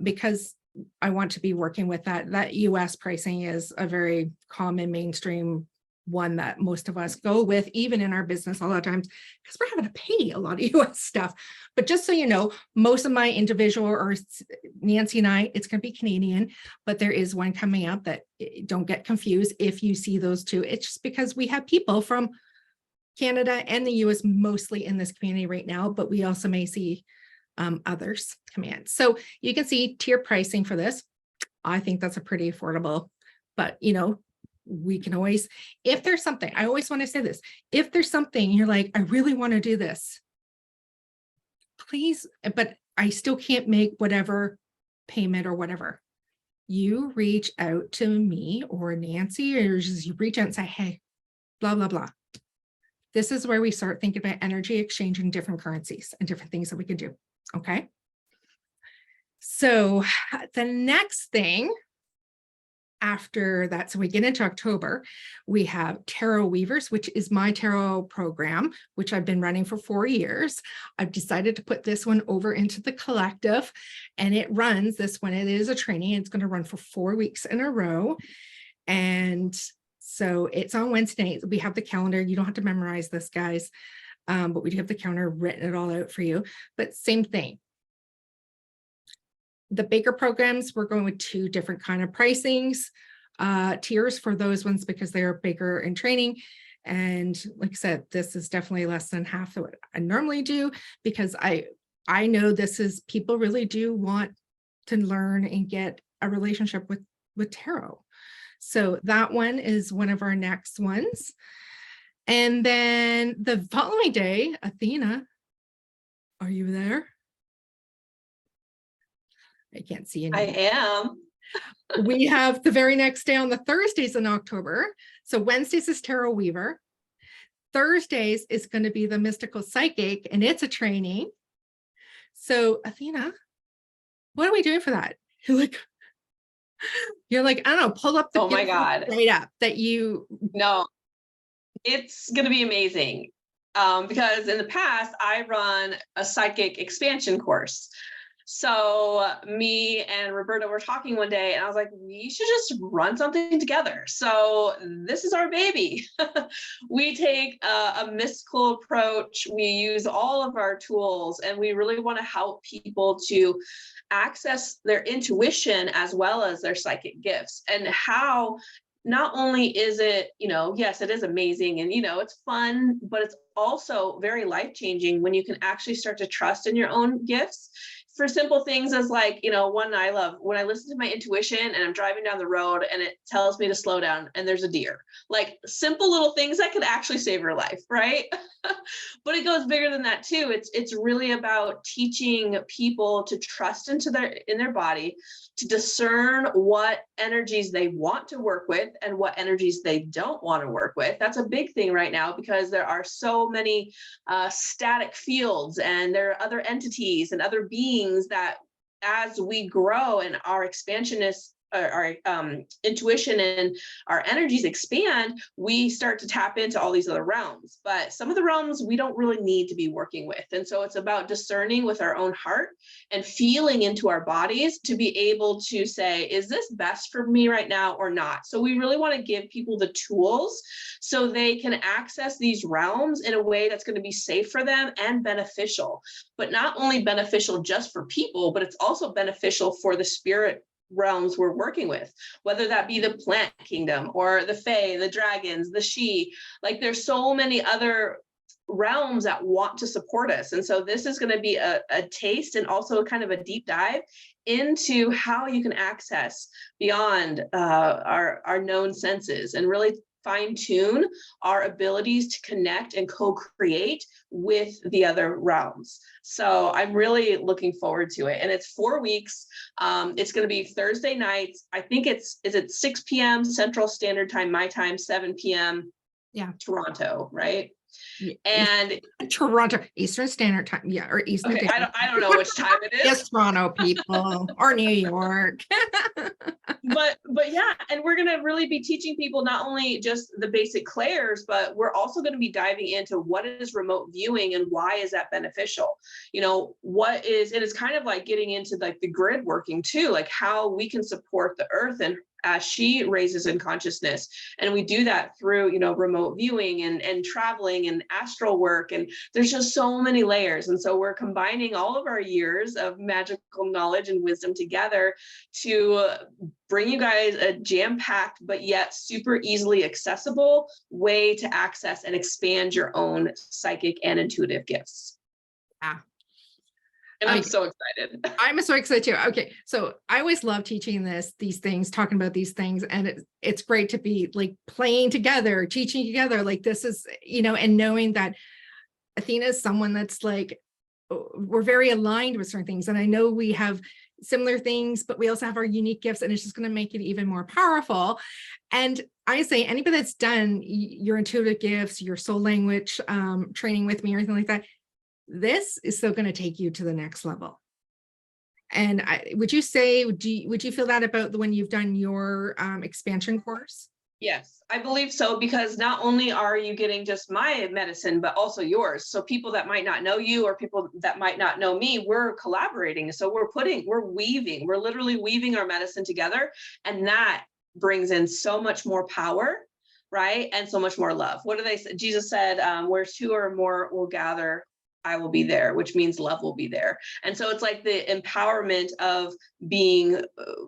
because I want to be working with that US pricing is a very common mainstream one that most of us go with, even in our business a lot of times, because we're having to pay a lot of US stuff. But just so you know, most of my individual or Nancy and I, it's going to be Canadian, but there is one coming up that don't get confused if you see those two. It's just because we have people from Canada and the US mostly in this community right now, but we also may see others come in. So you can see tier pricing for this. I think that's a pretty affordable, but you know, we can always, if there's something, I always want to say this, if there's something you're like, I really want to do this, please, but I still can't make whatever payment or whatever. You reach out to me or Nancy, or just you reach out and say, hey, blah, blah, blah. This is where we start thinking about energy exchange in different currencies and different things that we can do. Okay. So the next thing after that, so we get into October, we have Tarot Weavers, which is my tarot program, which I've been running for 4 years. I've decided to put this one over into the collective, and it runs this one. It is a training. It's going to run for 4 weeks in a row. And so it's on Wednesday nights. We have the calendar. You don't have to memorize this, guys, but we do have the calendar written it all out for you. But same thing. The bigger programs, we're going with 2 different kind of pricings, tiers for those ones because they're bigger in training. And like I said, this is definitely less than half of what I normally do because I know this is, people really do want to learn and get a relationship with tarot. So that one is one of our next ones. And then the following day, Athena, are you there? I can't see any. I am. We have the very next day on the Thursdays in October. So Wednesdays is Tarot Weaver. Thursdays is going to be the Mystical Psychic, and it's a training. So Athena, what are we doing for that? You're like, I don't know, pull up the Oh my God. right up that you. No, it's going to be amazing. Because in the past, I run a psychic expansion course. So me and Roberta were talking one day and I was like, we should just run something together. So this is our baby. We take a mystical approach. We use all of our tools and we really want to help people to access their intuition as well as their psychic gifts, and how not only is it, yes, it is amazing and, it's fun, but it's also very life-changing when you can actually start to trust in your own gifts. For simple things as like, one I love when I listen to my intuition and I'm driving down the road and it tells me to slow down and there's a deer, like simple little things that could actually save your life, right? But it goes bigger than that too. It's really about teaching people to trust in their body, to discern what energies they want to work with and what energies they don't want to work with. That's a big thing right now because there are so many static fields and there are other entities and other beings that as we grow and our expansionists, our intuition and our energies expand, we start to tap into all these other realms. But some of the realms we don't really need to be working with. And so it's about discerning with our own heart and feeling into our bodies to be able to say, is this best for me right now or not? So we really want to give people the tools so they can access these realms in a way that's going to be safe for them and beneficial. But not only beneficial just for people, but it's also beneficial for the spirit realms we're working with, whether that be the plant kingdom or the fae, the dragons, the she. Like there's so many other realms that want to support us. And so this is going to be a taste and also kind of a deep dive into how you can access beyond our known senses and really fine tune our abilities to connect and co-create with the other realms. So I'm really looking forward to it. And it's 4 weeks. It's going to be Thursday nights. I think is it 6 p.m. Central Standard Time, my time, 7 p.m. Toronto, right? Yeah. And Toronto, Eastern Standard Time. Yeah, or Eastern. okay, I don't know which time it is. Yes, Toronto people or New York. but yeah, and we're going to really be teaching people not only just the basic clairs, but we're also going to be diving into what is remote viewing and why is that beneficial. You know, what is, and it's kind of like getting into like the grid working too, like how we can support the earth and as she raises in consciousness. And we do that through, you know, remote viewing and traveling and astral work. And there's just so many layers. And so we're combining all of our years of magical knowledge and wisdom together to bring you guys a jam-packed, but yet super easily accessible way to access and expand your own psychic and intuitive gifts. Yeah. And I'm so excited. I'm so excited too. Okay. So I always love teaching these things, talking about these things. And it's great to be like playing together, teaching together. Like this is, you know, and knowing that Athena is someone that's like, we're very aligned with certain things. And I know we have similar things, but we also have our unique gifts, and it's just going to make it even more powerful. And I say anybody that's done your intuitive gifts, your soul language training with me or anything like that, this is still going to take you to the next level. And would you say, would you feel that about when you've done your expansion course? Yes, I believe so, because not only are you getting just my medicine, but also yours. So people that might not know you or people that might not know me, we're collaborating. So we're literally weaving our medicine together. And that brings in so much more power, right? And so much more love. What do they say? Jesus said, where two or more will gather, I will be there, which means love will be there. And so it's like the empowerment of being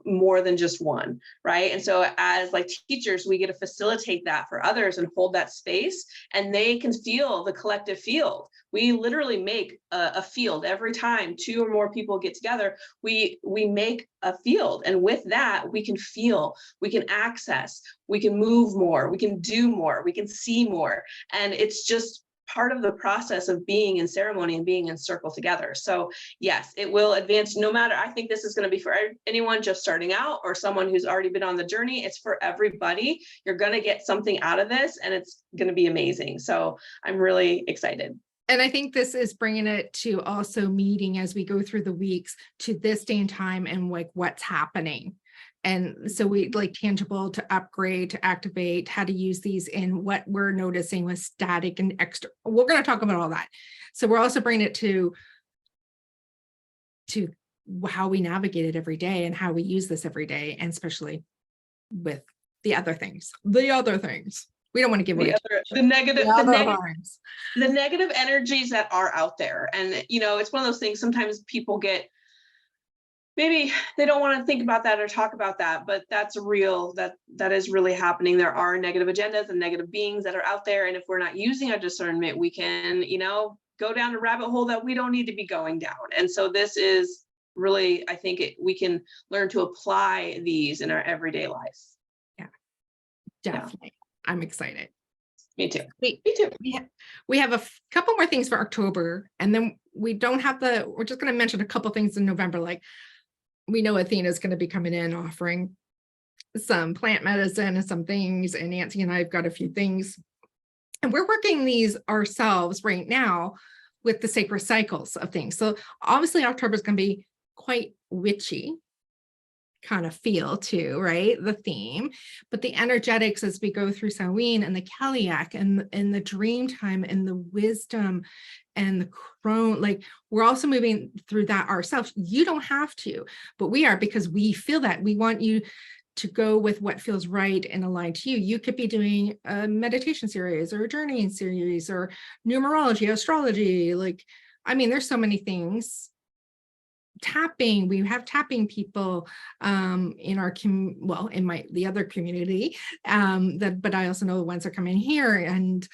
more than just one, right? And so as like teachers, we get to facilitate that for others and hold that space, and they can feel the collective field. We literally make a field every time two or more people get together. We make a field, and with that, we can feel, we can access, we can move more, we can do more, we can see more, and it's just part of the process of being in ceremony and being in circle together. So yes, it will advance no matter, I think this is going to be for anyone just starting out or someone who's already been on the journey. It's for everybody. You're going to get something out of this, and it's going to be amazing. So I'm really excited. And I think this is bringing it to also meeting as we go through the weeks to this day and time and like what's happening. And so we like tangible to upgrade, to activate, how to use these in what we're noticing with static and extra. We're going to talk about all that. So we're also bringing it to how we navigate it every day and how we use this every day, and especially with the other things. We don't want to give away the negative energies that are out there. And, you know, it's one of those things, sometimes people get, maybe they don't want to think about that or talk about that, but that's real, that is really happening. There are negative agendas and negative beings that are out there. And if we're not using our discernment, we can, you know, go down a rabbit hole that we don't need to be going down. And so this is really, I think we can learn to apply these in our everyday life. Yeah, definitely. Yeah. I'm excited. Me too. Me too. We have a couple more things for October, and then we don't have we're just going to mention a couple things in November. Like, we know Athena is going to be coming in offering some plant medicine and some things, and Nancy and I have got a few things, and we're working these ourselves right now with the sacred cycles of things. So obviously October is going to be quite witchy kind of feel too, right? The theme, but the energetics as we go through Samhain and the Kaliak and the dream time and the wisdom and the crone, like we're also moving through that ourselves. You don't have to, but we are, because we feel that. We want you to go with what feels right and aligned to you. You could be doing a meditation series or a journeying series or numerology, astrology. Like, I mean, there's so many things tapping. We have tapping people in our the other community, but I also know the ones that come in here, and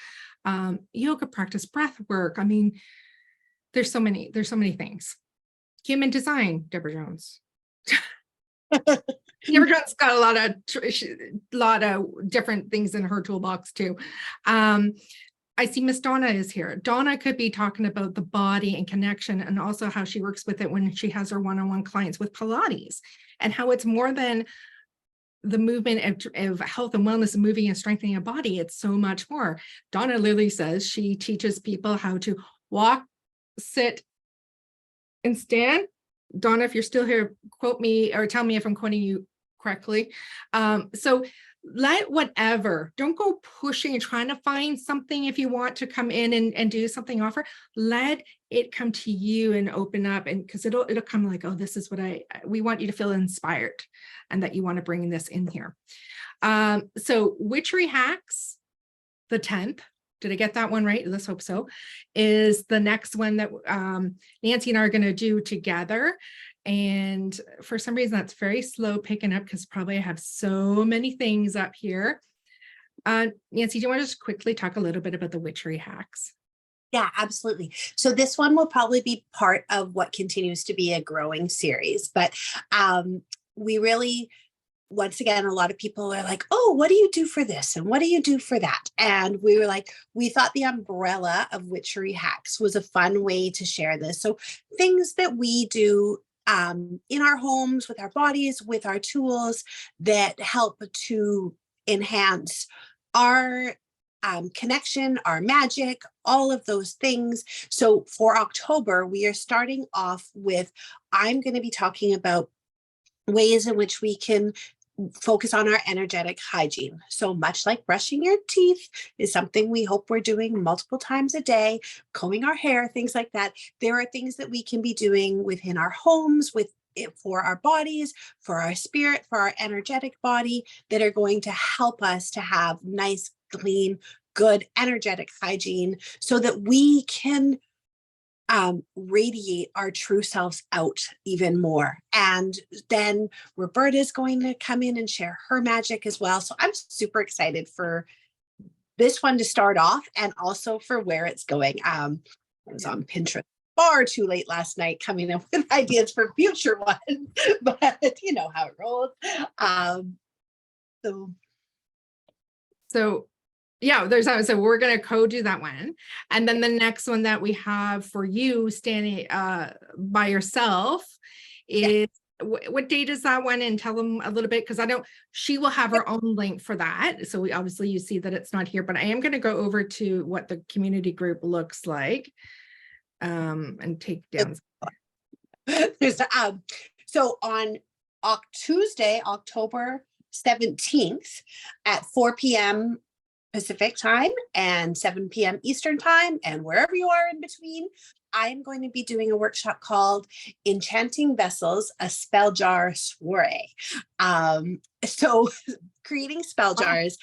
yoga practice, breath work. I mean, there's so many things. Human design, Deborah Jones. Deborah Jones got a lot of different things in her toolbox too. I see Miss Donna is here. Donna could be talking about the body and connection, and also how she works with it when she has her one-on-one clients with Pilates, and how it's more than the movement of health and wellness and moving and strengthening a body. It's so much more. Donna literally says she teaches people how to walk, sit, and stand. Donna, if you're still here, quote me or tell me if I'm quoting you correctly. So don't go pushing and trying to find something. If you want to come in and do something offer, let it come to you and open up, and because it'll come like, oh, this is what we want you to feel inspired and that you want to bring this in here. So Witchery Hacks, the 10th, did I get that one right? Let's hope so, is the next one that Nancy and I are going to do together. And for some reason, that's very slow picking up because probably I have so many things up here. Nancy, do you want to just quickly talk a little bit about the Witchery Hacks? Yeah, absolutely. So this one will probably be part of what continues to be a growing series, but we really, once again, a lot of people are like, oh, what do you do for this? And what do you do for that? And we were like, we thought the umbrella of Witchery Hacks was a fun way to share this. So things that we do in our homes, with our bodies, with our tools that help to enhance our connection, our magic, all of those things. So for October, we are starting off with, I'm going to be talking about ways in which we can focus on our energetic hygiene. So much like brushing your teeth is something we hope we're doing multiple times a day, combing our hair, things like that. There are things that we can be doing within our homes, for our bodies, for our spirit, for our energetic body, that are going to help us to have nice, clean, good, energetic hygiene so that we can radiate our true selves out even more. And then Roberta is going to come in and share her magic as well. So I'm super excited for this one to start off, and also for where it's going. I was on Pinterest far too late last night coming up with ideas for future ones, but you know how it rolls. So yeah, there's that. So we're going to co-do that one. And then the next one that we have for you standing by yourself is, what date is that one? And tell them a little bit, because she will have her own link for that. So obviously you see that it's not here, but I am going to go over to what the community group looks like and take down. So on Tuesday, October 17th at 4 p.m. Pacific time and 7 p.m. Eastern time, and wherever you are in between, I'm going to be doing a workshop called Enchanting Vessels, a Spell Jar Soiree. So creating spell jars,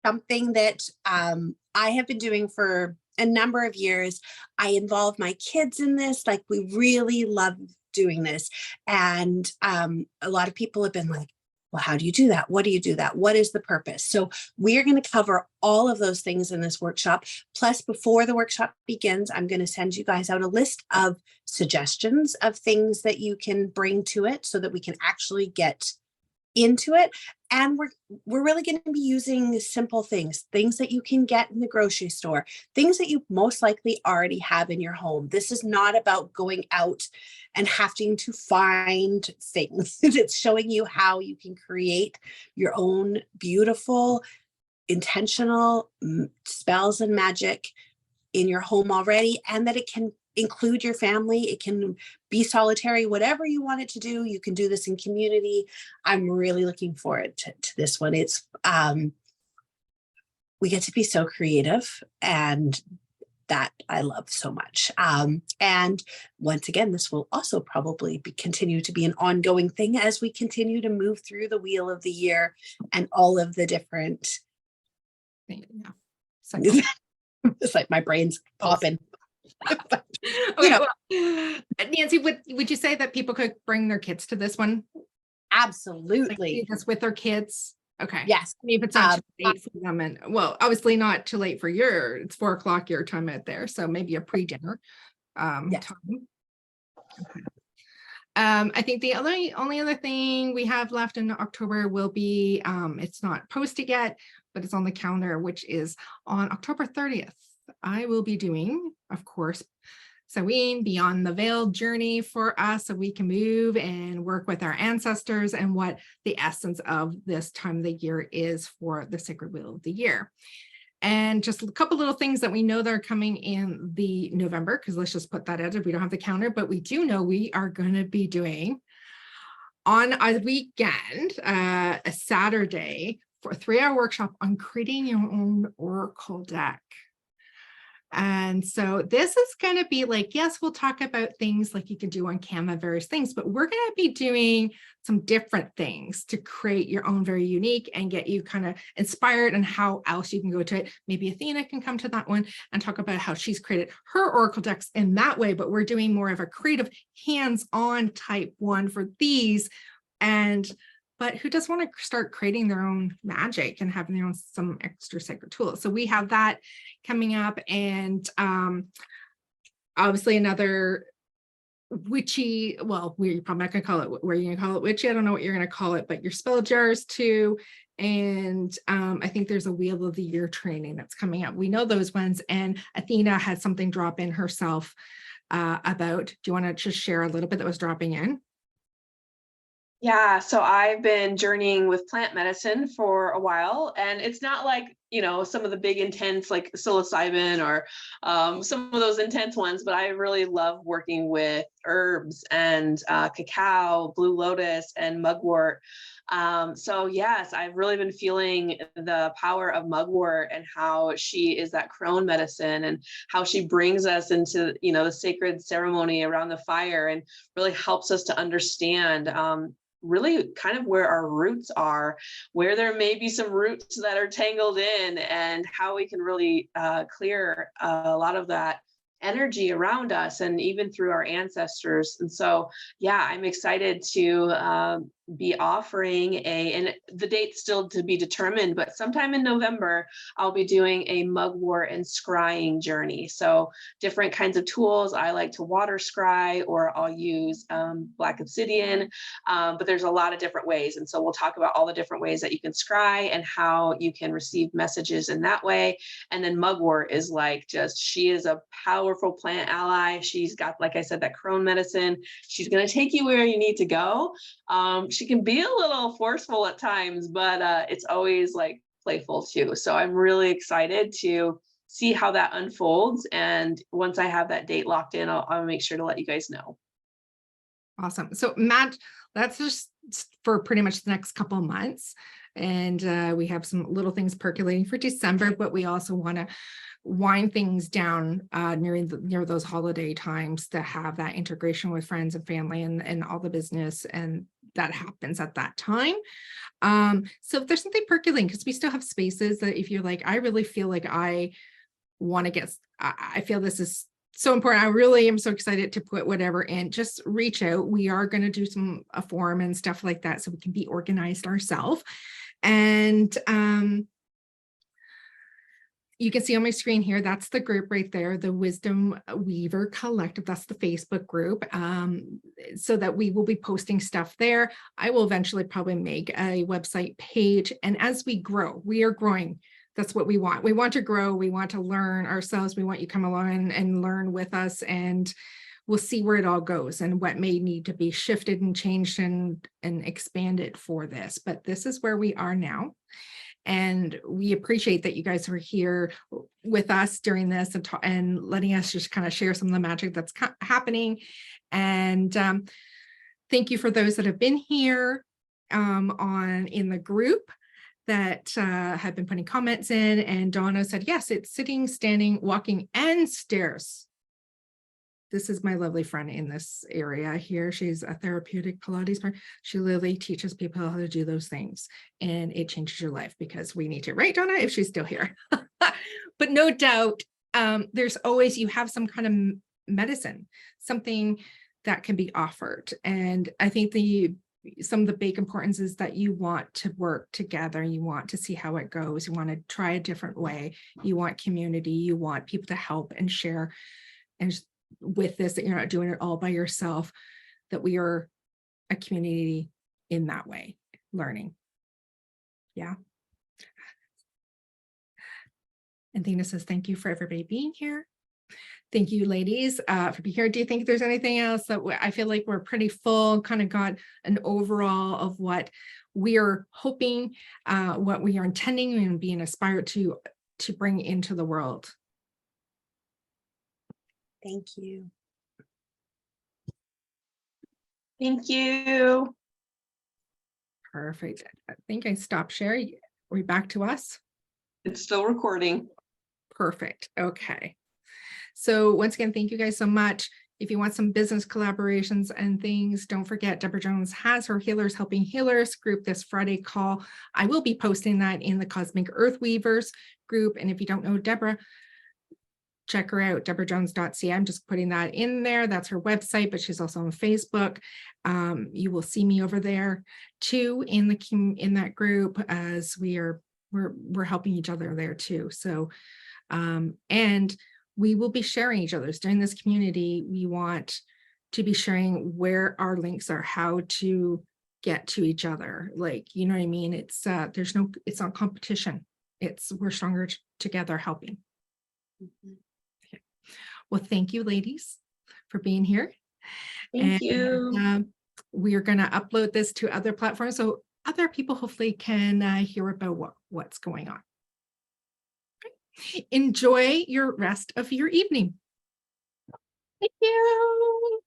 something that I have been doing for a number of years. I involve my kids in this. Like, we really love doing this. And a lot of people have been like, well, how do you do that? What do you do that? What is the purpose? So we're going to cover all of those things in this workshop. Plus, before the workshop begins, I'm going to send you guys out a list of suggestions of things that you can bring to it so that we can actually get into it. And we're really going to be using simple things that you can get in the grocery store, things that you most likely already have in your home. This is not about going out and having to find things. It's showing you how you can create your own beautiful, intentional spells and magic in your home already, and that it can include your family. It can be solitary, whatever you want it to do. You can do this in community. I'm really looking forward to this one. It's we get to be so creative, and that I love so much. And once again, this will also probably continue to be an ongoing thing as we continue to move through the wheel of the year and all of the different. Yeah. It's like my brain's popping. Okay, know. well, Nancy, would you say that people could bring their kids to this one? Like Absolutely. do this with their kids? Okay. Yes. I mean, if it's not too late for them, and well, obviously not too late for it's 4 o'clock your time out there. So maybe a pre-dinner Yes. time. Okay. I think the only other thing we have left in October will be, it's not posted yet, but it's on the calendar, which is on October 30th. I will be doing, of course, Samhain Beyond the Veil journey for us, so we can move and work with our ancestors and what the essence of this time of the year is for the sacred wheel of the year. And just a couple little things that we know that are coming in the November, because let's just put that out. We don't have the counter, but we do know we are going to be doing on a weekend, a Saturday, for a 3-hour workshop on creating your own oracle deck. And so this is going to be like, yes, we'll talk about things like you can do on Canva, various things, but we're going to be doing some different things to create your own very unique and get you kind of inspired and how else you can go to it. Maybe Athena can come to that one and talk about how she's created her oracle decks in that way, but we're doing more of a creative hands-on type one for these. But who does want to start creating their own magic and having their own some extra sacred tools? So we have that coming up, and obviously another witchy, well, we're probably not going to call it, where you're going to call it witchy, I don't know what you're going to call it, but your spell jars too. And I think there's a Wheel of the Year training that's coming up. We know those ones, and Athena had something drop in herself about, do you want to just share a little bit that was dropping in? Yeah, so I've been journeying with plant medicine for a while, and it's not like, some of the big intense like psilocybin or some of those intense ones, but I really love working with herbs and cacao, blue lotus, and mugwort. So yes, I've really been feeling the power of mugwort and how she is that crone medicine and how she brings us into, the sacred ceremony around the fire and really helps us to understand really kind of where our roots are, where there may be some roots that are tangled in, and how we can really clear a lot of that energy around us and even through our ancestors. And so, yeah, I'm excited to be offering and the date's still to be determined, but sometime in November, I'll be doing a mugwort and scrying journey. So different kinds of tools. I like to water scry, or I'll use black obsidian, but there's a lot of different ways. And so we'll talk about all the different ways that you can scry and how you can receive messages in that way. And then mugwort is like she is a powerful plant ally. She's got, like I said, that crone medicine. She's going to take you where you need to go. She can be a little forceful at times, but it's always like playful too. So I'm really excited to see how that unfolds. And once I have that date locked in, I'll make sure to let you guys know. Awesome. So Matt, that's just for pretty much the next couple of months. And we have some little things percolating for December, but we also want to wind things down near those holiday times to have that integration with friends and family and all the business, and that happens at that time. So if there's something percolating, because we still have spaces that if you're like, I really feel like I want to I feel this is so important, I really am so excited to put whatever in, just reach out. We are going to do a forum and stuff like that so we can be organized ourselves. And you can see on my screen here, that's the group right there, the Wisdom Weaver Collective. That's the Facebook group, so that we will be posting stuff there. I will eventually probably make a website page. And as we grow, we are growing. That's what we want. We want to grow. We want to learn ourselves. We want you to come along and learn with us, and we'll see where it all goes and what may need to be shifted and changed and expanded for this. But this is where we are now. And we appreciate that you guys are here with us during this and letting us just kind of share some of the magic that's happening. And thank you for those that have been here in the group that have been putting comments in. And Donna said, yes, it's sitting, standing, walking, and stairs. This is my lovely friend in this area here. She's a therapeutic Pilates partner. She literally teaches people how to do those things, and it changes your life because we need to, right, Donna, if she's still here. But no doubt, there's always, you have some kind of medicine, something that can be offered. And I think some of the big importance is that you want to work together. You want to see how it goes. You want to try a different way. You want community. You want people to help and share. And with this, that you're not doing it all by yourself, that we are a community in that way, learning. Yeah. And Dina says, thank you for everybody being here. Thank you, ladies, for being here. Do you think there's anything else that I feel like we're pretty full, kind of got an overall of what we are hoping, what we are intending and being inspired to bring into the world? Thank you. Thank you. Perfect. I think I stopped sharing. Are we back to us? It's still recording. Perfect. Okay. So once again, thank you guys so much. If you want some business collaborations and things, don't forget Deborah Jones has her Healers Helping Healers group this Friday call. I will be posting that in the Cosmic Earth Weavers group. And if you don't know Deborah, check her out, deborahjones.ca. I'm just putting that in there. That's her website, but she's also on Facebook. You will see me over there too in that group, as we're helping each other there too. So, and we will be sharing each other's during this community. We want to be sharing where our links are, how to get to each other. Like, you know what I mean? It's it's not competition. We're stronger together helping. Mhm. Okay. Well, thank you, ladies, for being here. Thank you. We are going to upload this to other platforms so other people hopefully can hear about what's going on. Enjoy your rest of your evening. Thank you.